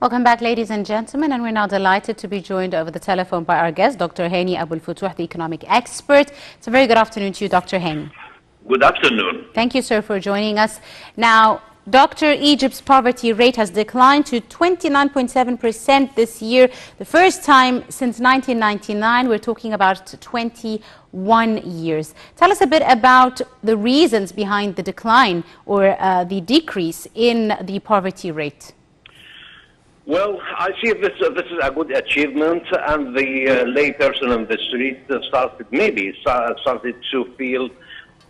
Welcome back, ladies and gentlemen, and we're now delighted to be joined over the telephone by our guest, Dr. Hany Abou El Fotouh, the economic expert. It's a very good afternoon to you, Dr. Hany. Good afternoon. Thank you, sir, for joining us. Now, Dr. Egypt's poverty rate has declined to 29.7% this year, the first time since 1999. We're talking about 21 years. Tell us a bit about the reasons behind the decline or the decrease in the poverty rate. Well, I see this is a good achievement, and the layperson on the street started to feel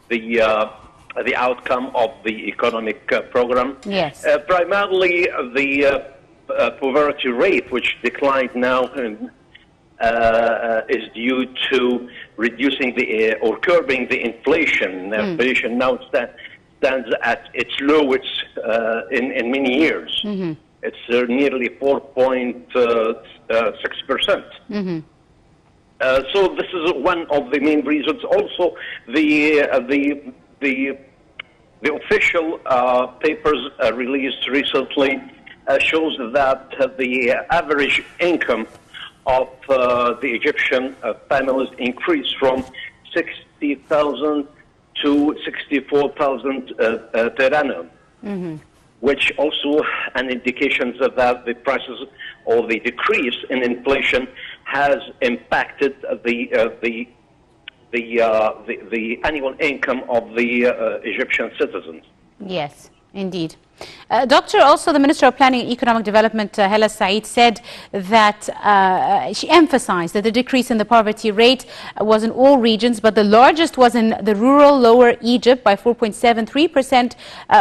the outcome of the economic program. Yes. Primarily, the poverty rate, which declined now, is due to reducing or curbing the inflation. Inflation now stands at its lowest in many years. Mm-hmm. It's nearly 4.6%. Mm-hmm. So this is one of the main reasons. Also, the official papers released recently shows that the average income of the Egyptian families increased from 60,000 to 64,000 per annum. Mm-hmm. Which also an indication that the prices or the decrease in inflation has impacted the annual income of the Egyptian citizens. Yes, indeed. Doctor, also the Minister of Planning and Economic Development, Hala Said, said that she emphasized that the decrease in the poverty rate was in all regions, but the largest was in the rural Lower Egypt by 4.73%,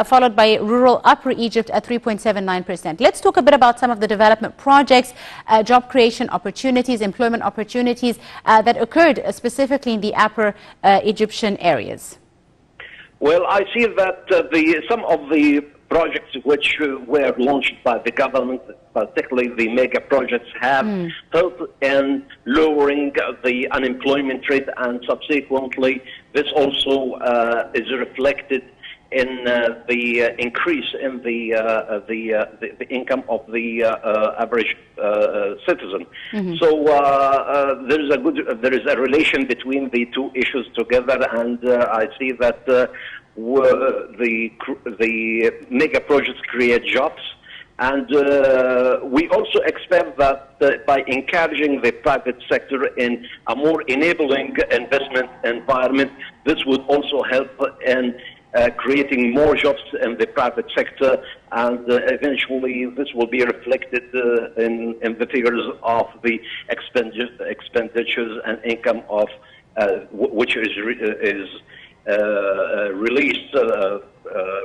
followed by rural Upper Egypt at 3.79%. Let's talk a bit about some of the development projects, job creation opportunities, employment opportunities that occurred specifically in the Upper Egyptian areas. Well, I see that some of the projects which were launched by the government, particularly the mega projects, have helped in lowering the unemployment rate, and subsequently this also is reflected in the increase in the income of the average citizen. Mm-hmm. So there is a relation between the two issues together, and I see that the mega projects create jobs, and we also expect that by encouraging the private sector in a more enabling investment environment, this would also help in creating more jobs in the private sector, and eventually this will be reflected in the figures of the expenditures and income of which is released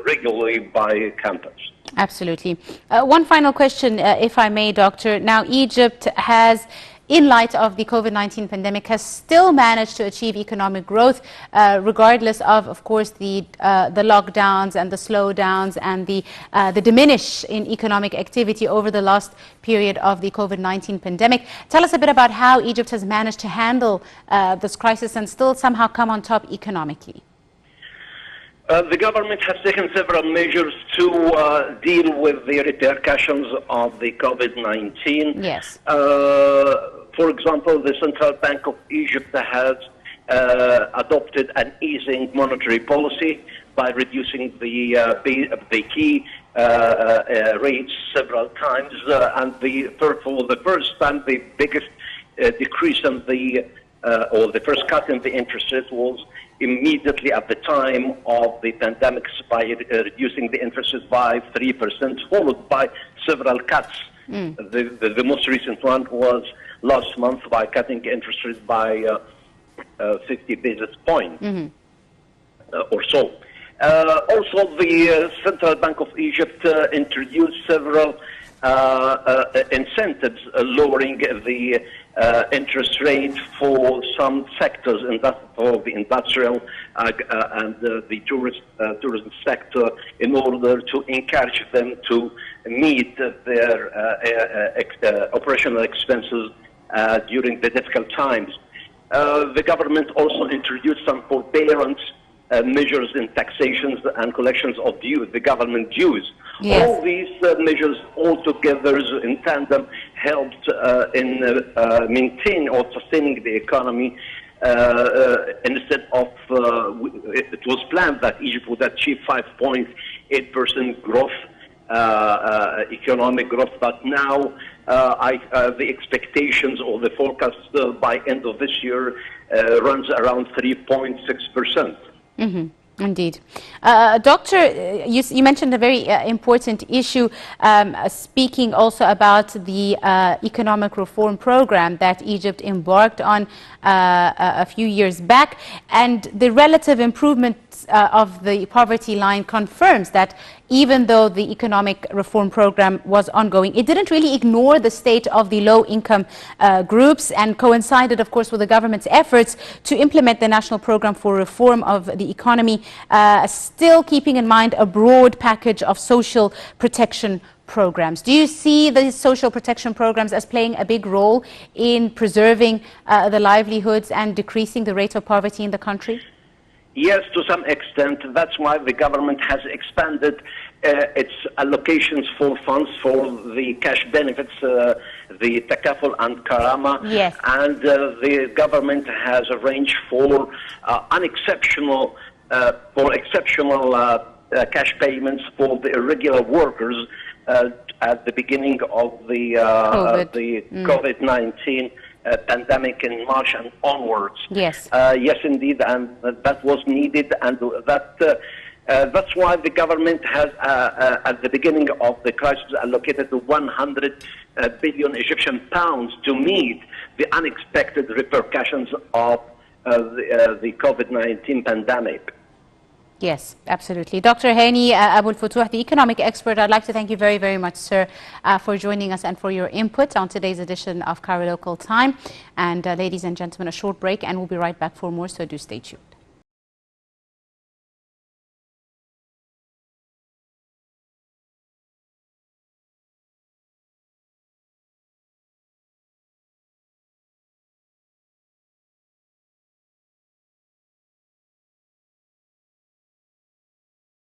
regularly by Capmas. Absolutely. One final question, if I may, Doctor. Now, Egypt has, in light of the COVID-19 pandemic, has still managed to achieve economic growth, regardless of course, the lockdowns and the slowdowns and the diminish in economic activity over the last period of the COVID-19 pandemic. Tell us a bit about how Egypt has managed to handle this crisis and still somehow come on top economically. The government has taken several measures to deal with the repercussions of the COVID-19. Yes. For example, the Central Bank of Egypt has adopted an easing monetary policy by reducing the key rates several times, and for the first time, the biggest decrease in or the first cut in the interest rate was immediately at the time of the pandemic by reducing the interest rate by 3%, followed by several cuts. The most recent one was last month by cutting interest rates by 50 basis points or so. Also, the Central Bank of Egypt introduced several incentives lowering the interest rate for some sectors, for the industrial and the tourism sector, in order to encourage them to meet their operational expenses during the difficult times. The government also introduced some forbearance measures in taxations and collections of dues, the government dues. Yes. All these measures altogether in tandem helped in maintaining or sustaining the economy. Instead of, it was planned that Egypt would achieve 5.8% growth, economic growth, but now the expectations or the forecast by end of this year runs around 3.6%. Indeed. Doctor, you mentioned a very important issue, speaking also about the economic reform program that Egypt embarked on a few years back, and the relative improvement of the poverty line confirms that even though the economic reform program was ongoing, it didn't really ignore the state of the low-income groups, and coincided, of course, with the government's efforts to implement the national program for reform of the economy, still keeping in mind a broad package of social protection programs. Do you see these social protection programs as playing a big role in preserving the livelihoods and decreasing the rate of poverty in the country? Yes, to some extent. That's why the government has expanded its allocations for funds for the cash benefits, the Takaful and Karama. Yes. And the government has arranged for exceptional cash payments for the irregular workers at the beginning of the COVID-19 pandemic in March and onwards. Yes. Yes, indeed, and that was needed, and that's why the government has, at the beginning of the crisis, allocated 100 billion Egyptian pounds to meet the unexpected repercussions of the COVID-19 pandemic. Yes, absolutely. Dr. Hany Abou El Fotouh, the economic expert, I'd like to thank you very, very much, sir, for joining us and for your input on today's edition of Cairo Local Time. And ladies and gentlemen, a short break, and we'll be right back for more, so do stay tuned.